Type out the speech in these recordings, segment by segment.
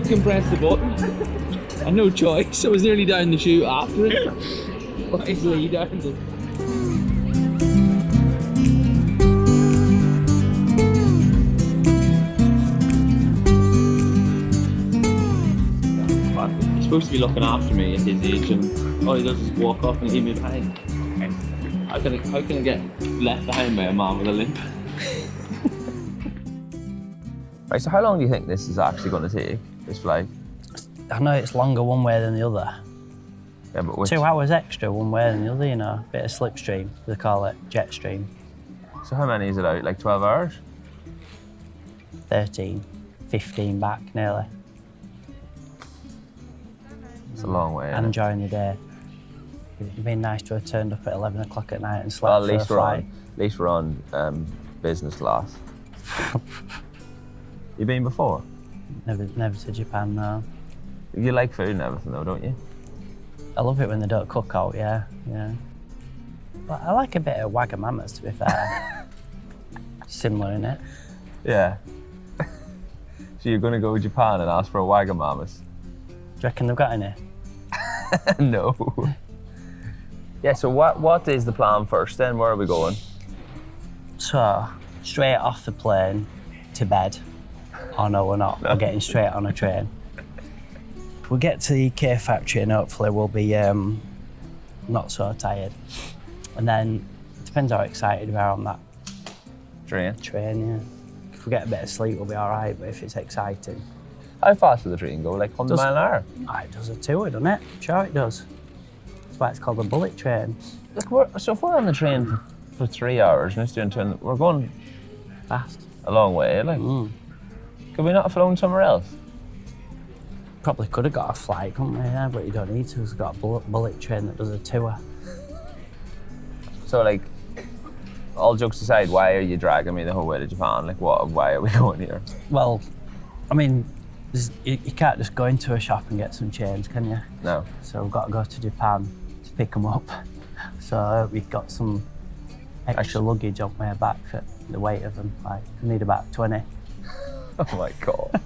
fucking pressed the button. I had no choice. I was nearly down the chute after it. Wisely down the... He's supposed to be looking after me at his age, and all he does is walk off and leave me behind. How can I get left behind by a man with a limp? Right, so how long do you think this is actually going to take, this flight? I know it's longer one way than the other. Yeah, but which... 2 hours extra one way than the other, you know. Bit of slipstream, they call it jet stream. So how many is it out? Like 12 hours? 13, 15 back nearly. It's a long way. And during the day. It'd been nice to have turned up at 11 o'clock at night and slept Well, for a flight. At least we're on business class. You been before? Never to Japan, no. You like food and everything though, don't you? I love it when they don't cook out, yeah. But I like a bit of Wagamama's, to be fair. Similar, innit? Yeah. So you're going to go to Japan and ask for a Wagamama's? Do you reckon they've got any? No. Yeah, so what is the plan first then? Where are we going? So, straight off the plane to bed. Oh no, we're not. We're getting straight on a train. We'll get to the EK factory and hopefully we'll be not so tired. And then, it depends how excited we are on that Train? train, yeah. If we get a bit of sleep, we'll be all right, but if it's exciting. How fast does the train go? Like 100 miles an hour? It does a tour, doesn't it? Sure it does. That's why it's called a bullet train. Look, so if we're on the train for 3 hours and it's doing 2, we're going Fast. a long way, like. Could we not have flown somewhere else? Probably could have got a flight, couldn't we? Yeah, but you don't need to. We've got a bullet train that does a tour. So like, all jokes aside, why are you dragging me the whole way to Japan? Like why are we going here? Well, I mean, you can't just go into a shop and get some chains, can you? No. So we've got to go to Japan to pick them up. So we've got some extra luggage on my back for the weight of them. Like, I need about 20. Oh my God.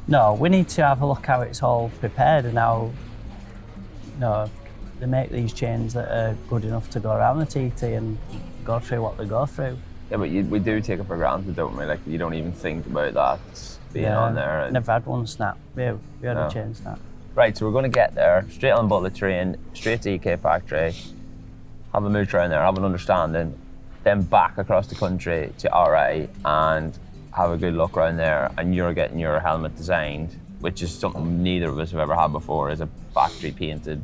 No, we need to have a look how it's all prepared and how, they make these chains that are good enough to go around the TT and go through what they go through. Yeah, but we do take it for granted, don't we? Like, you don't even think about that being on there. And... Never had one snap. We had a chain snap. Right, so we're going to get there, straight on bullet train, straight to EK factory, have a mooch around there, have an understanding, then back across the country to RA and have a good look around there, and you're getting your helmet designed, which is something neither of us have ever had before, is a factory painted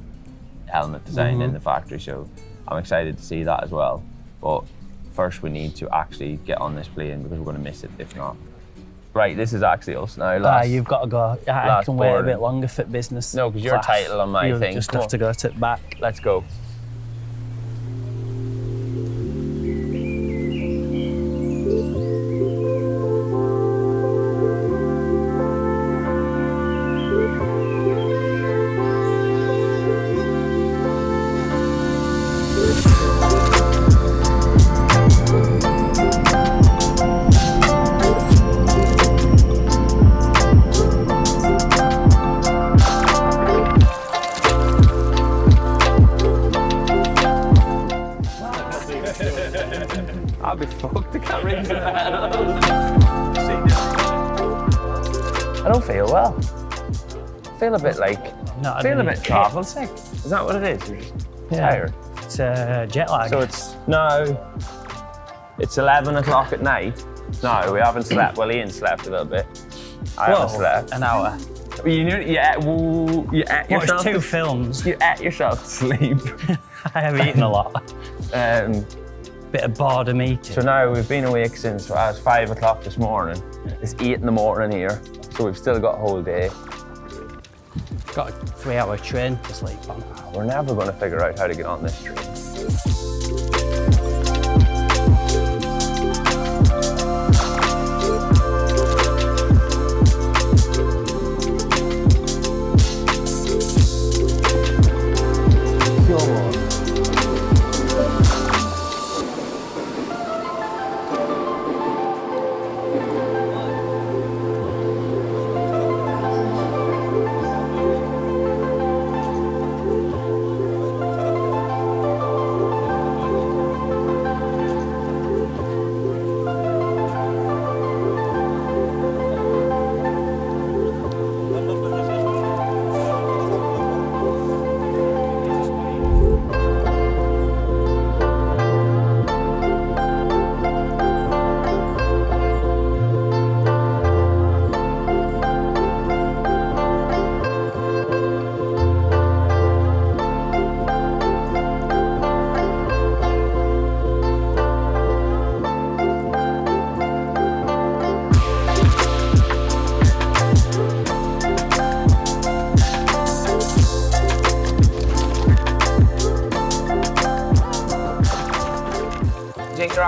helmet designed in the factory, so I'm excited to see that as well. But first we need to actually get on this plane because we're going to miss it if not. Right, this is actually us now. You've got to go. I can wait a bit longer for business. No, because your title on my thing. You just have to go to the back. Let's go. I'll be fucked, I can't ring the bell. I don't feel well. I feel a bit a bit travel sick. Is that what it is? You're just tired? It's jet lag. So it's 11 o'clock at night. No, we haven't slept. Well, Ian slept a little bit. I haven't slept. An hour. You ate yourself. Watched 2 films. You ate yourself to sleep. I have eaten a lot. Bit of boredom eating. So now we've been awake since 5 o'clock this morning. It's 8 in the morning here, so we've still got a whole day. Got a 3-hour train to sleep on. We're never going to figure out how to get on this train.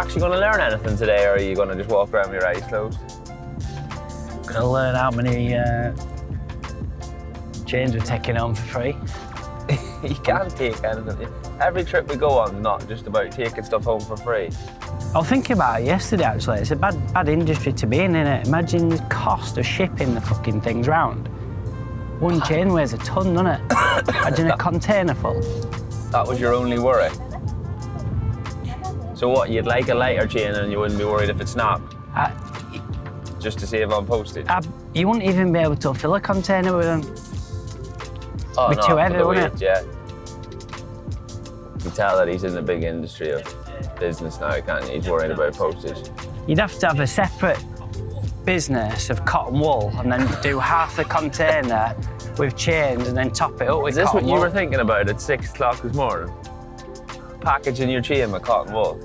actually going to learn anything today, or are you going to just walk around with your eyes closed? Gonna learn how many chains we're taking home for free. You can't take anything. Every trip we go on is not just about taking stuff home for free. I was thinking about it yesterday, actually. It's a bad industry to be in, innit? Imagine the cost of shipping the fucking things round. One chain weighs a ton, doesn't it? Imagine a container full. That was your only worry? So what, you'd like a lighter chain and you wouldn't be worried if it snapped? Just to save on postage? You wouldn't even be able to fill a container with them. Oh, It'd be too heavy, wouldn't it? Yeah. You can tell that he's in the big industry of business now, can't you? He's worried about postage. You'd have to have a separate business of cotton wool and then do half the container with chains and then top it up with cotton wool. Is this what you were thinking about at 6 o'clock this morning? Packaging your chain with cotton wool?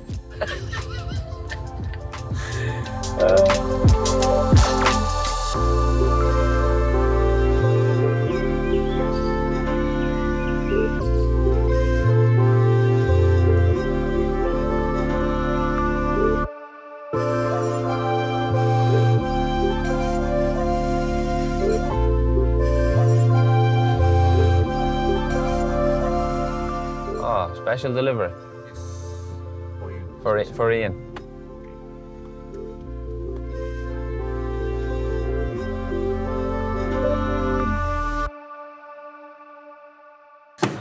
Special delivery for Ian.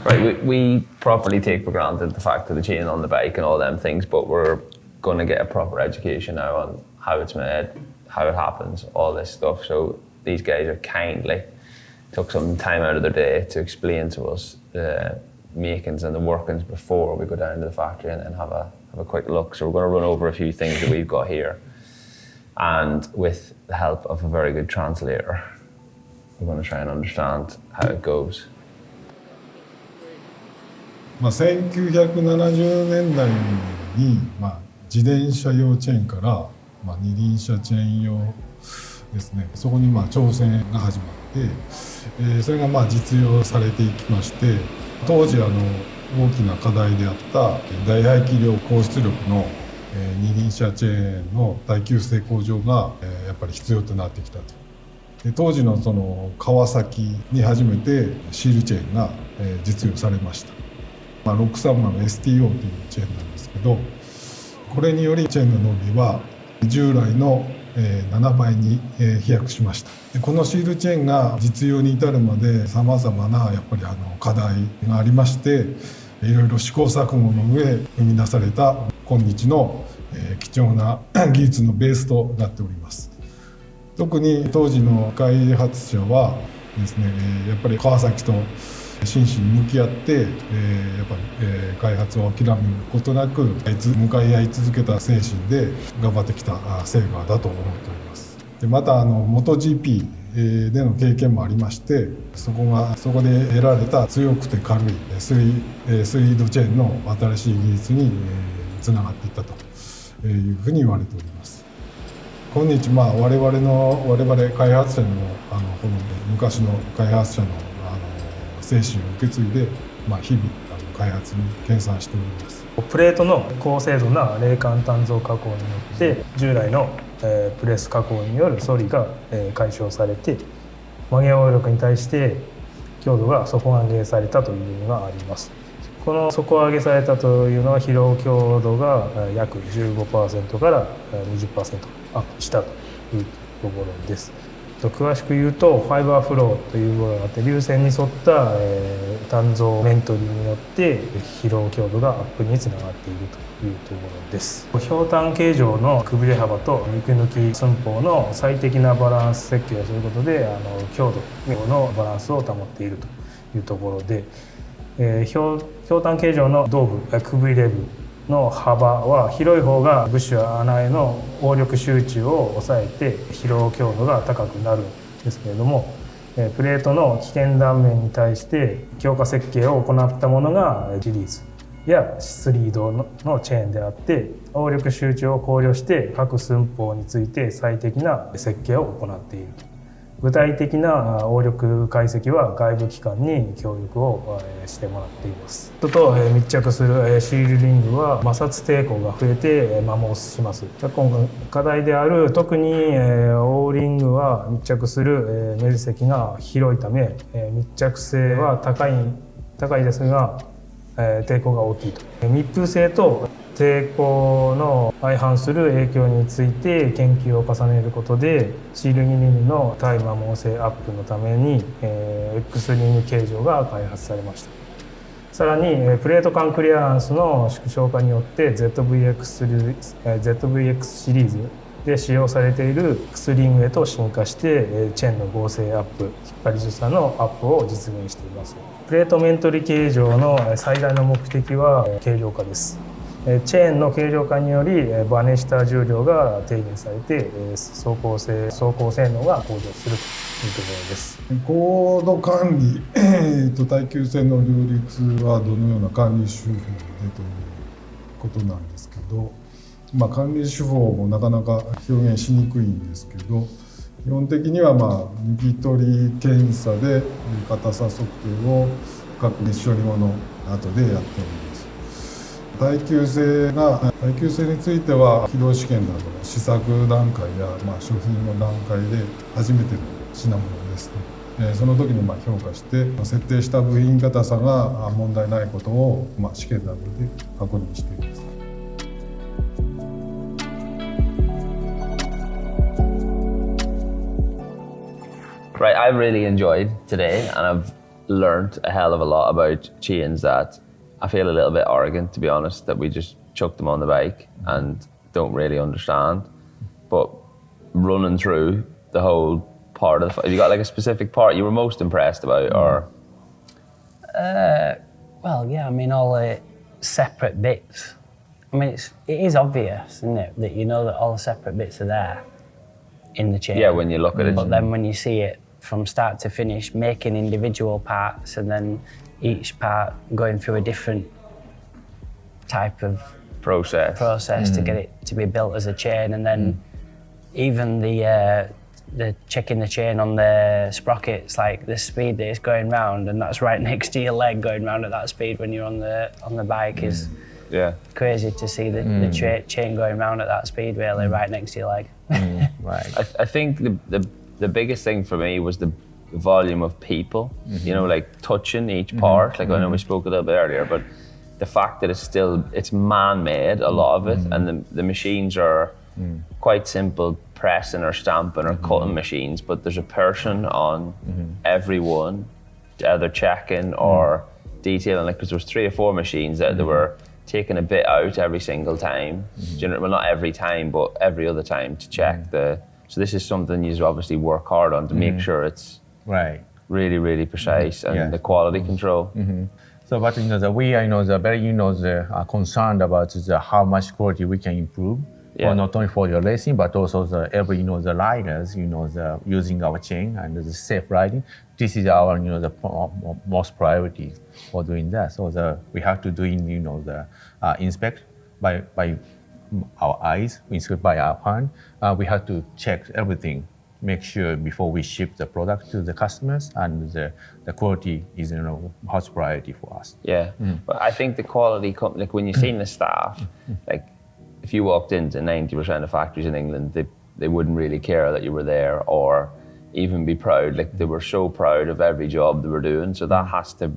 Right, we properly take for granted the fact of the chain on the bike and all them things, but we're going to get a proper education now on how it's made, how it happens, all this stuff. So these guys are kindly took some time out of their day to explain to us the makings and the workings before we go down to the factory and then have a quick look. So we're going to run over a few things that we've got here, and with the help of a very good translator, we're going to try and understand how it goes. 1970年代に、自転車用チェーンから、二輪車チェーン用ですね、そこに挑戦が始まって、それが実用されていきまして、当時大きな課題であった大排気量高出力の二輪車チェーンの耐久性向上がやっぱり必要となってきたと。で当時のその川崎に初めてシールチェーンが実用されました。630の STO というチェーンなんですけど、これによりチェーンの伸びは従来の7倍に飛躍しました。でこのシールチェーンが実用に至るまでさまざまなやっぱり課題がありまして、いろいろ試行錯誤の上生み出された今日の貴重な技術のベースとなっております。特に当時の開発者はですね、やっぱり川崎と真摯に向き合って、やっぱり開発を諦めることなく向かい合い続けた精神で頑張ってきた成果だと思っております。でまたMotoGPでの経験もありまして、そこで得られた強くて軽いスリードチェーンの新しい技術につながっていったというふうに言われております。今日我々開発者のこの昔の開発者の精神を受け継いで、日々開発に研鑽しております。プレートの高精度な冷感鍛造加工によって従来のプレス加工による反りが解消されて、曲げ応力に対して強度が底上げされたというのがあります。この底上げされたというのは疲労強度が約 15% から 20% アップしたというところです。詳しく言うとファイバーフローというものがあって、流線に沿った鍛造メントリーによって疲労強度がアップにつながっているというところです。ひょうたん形状のくびれ幅と肉抜き寸法の最適なバランス設計をすることで強度のバランスを保っているというところで、ひょうたん形状の胴部くびれ部の幅は広い方がブッシュや穴への応力集中を抑えて疲労強度が高くなるんですけれども、プレートの危険断面に対して強化設計を行ったものがシリーズやスリードのチェーンであって、応力集中を考慮して各寸法について最適な設計を行っていると具体的な応力解析は外部機関に協力をしてもらっています。人と密着するシールリングは摩擦抵抗が増えて摩耗します。今回課題である特にOリングは密着する面積が広いため密着性は高いですが抵抗が大きいと。密封性と抵抗の相反する影響について研究を重ねることでシールリングの耐摩耗性アップのために X リング形状が開発されました。さらにプレート間クリアランスの縮小化によって ZVX シリーズで使用されている X リングへと進化してチェーンの合成アップ、引っ張り重さのアップを実現しています。プレート面取り形状の最大の目的は軽量化です。チェーンの軽量化によりバネした重量が低減されて走行性能が向上するというところです。コード管理、耐久性の両立はどのような管理手法でということなんですけど、管理手法もなかなか表現しにくいんですけど、基本的には右取り検査で硬さ測定を各熱処理後の後でやっております。耐久性については起動試験などの試作段階や、商品の段階で初めての品物ですね。その時に評価して設定した部品硬さが問題ないことを、試験などで確認しています。Right, I really enjoyed today, and I've learned a hell of a lot about chains that I feel a little bit arrogant, to be honest, that we just chuck them on the bike and don't really understand. But running through the whole part of have you got like a specific part you were most impressed about, or? Well, yeah, I mean, all the separate bits. I mean, it is obvious, isn't it, that you know that all the separate bits are there in the chain. Yeah, when you look at it. But then when you see it from start to finish, making individual parts and then each part going through a different type of process to get it to be built as a chain, and then even the checking the chain on the sprockets, like the speed that it's going round, and that's right next to your leg going round at that speed when you're on the bike is crazy to see the chain going round at that speed, really, right next to your leg. Right. I think the biggest thing for me was the volume of people, you know, like touching each part. Like I know we spoke a little bit earlier, but the fact that it's man-made, a lot of it, and the machines are quite simple pressing or stamping or cutting machines, but there's a person on every one, either checking or detailing, like, because there was 3 or 4 machines that they were taking a bit out every single time. Well, not every time, but every other time to check so this is something you obviously work hard on to make sure it's really, really precise and the quality control. So, but we are very concerned about how much quality we can improve. Well, not only for your racing, but also every the riders, using our chain and the safe riding. This is our the most priority for doing that. So we have to do the inspect by our eyes, inspect by our hand. We have to check everything, make sure before we ship the product to the customers, and the quality is first priority for us. Yeah, but I think the quality, like when you've seen the staff, like if you walked into 90% of factories in England, they wouldn't really care that you were there or even be proud. Like they were so proud of every job they were doing, so that has to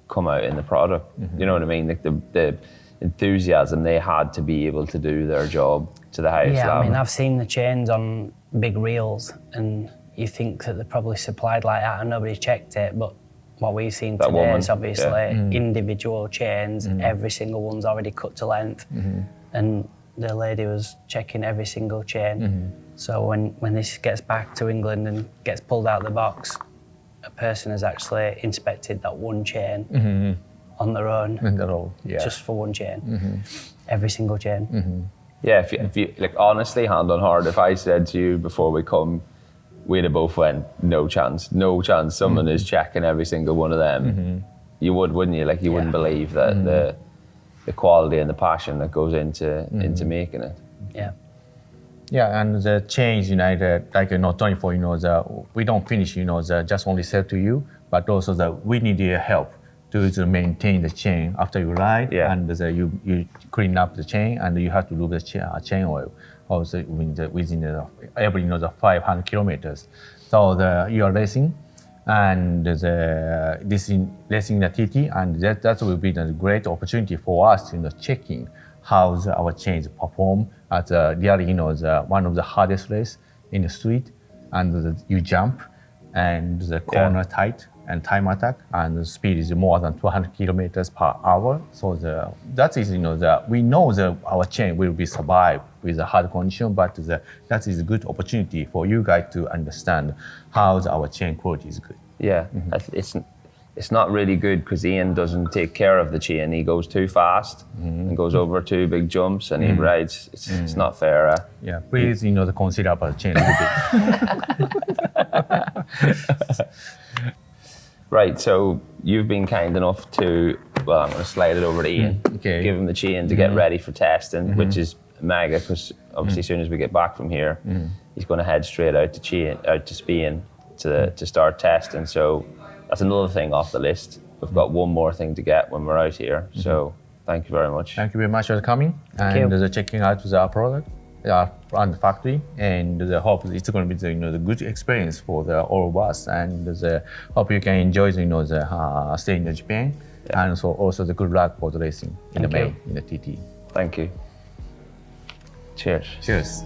come out in the product. You know what I mean? Like the enthusiasm they had to be able to do their job to the highest level. Yeah, I mean, I've seen the chains on big reels, and you think that they're probably supplied like that and nobody checked it, but what we've seen today is obviously individual chains, every single one's already cut to length, and the lady was checking every single chain. So when this gets back to England and gets pulled out of the box, a person has actually inspected that one chain on their own, just for one chain, every single chain. Yeah, if you like, honestly, hand on heart, if I said to you before we come, we'd have both went, no chance, someone is checking every single one of them, you would, wouldn't you? Like you wouldn't believe that the quality and the passion that goes into making it. Yeah. Yeah, and the change, like 24, we don't finish, just only sell to you, but also that we need your help to maintain the chain after you ride, Yeah. and you clean up the chain, and you have to do the chain oil also within every 500 kilometers. So you are racing, and racing the TT, and that will be a great opportunity for us to checking how our chains perform at really one of the hardest race in the street, and you jump, and the corner tight and time attack, and the speed is more than 200 kilometers per hour. So that is we know our chain will be survive with the hard condition, but that is a good opportunity for you guys to understand how our chain quality is good. Yeah, it's not really good because Ian doesn't take care of the chain. He goes too fast and goes over 2 big jumps, and he rides. It's not fair. Yeah, please, consider about chain a little bit. Right, so you've been kind enough to, well, I'm going to slide it over to Ian. Okay. Give him the chain to get ready for testing, which is mega, because obviously as soon as we get back from here, he's going to head straight out to Spain to start testing. So that's another thing off the list. We've got one more thing to get when we're out here. So thank you very much. Thank you very much for coming and checking out our product around the factory, and hope it's going to be the good experience for all of us, and hope you can enjoy stay in Japan, and also the good luck for the racing in the May in the TT. Thank you. Cheers. Cheers.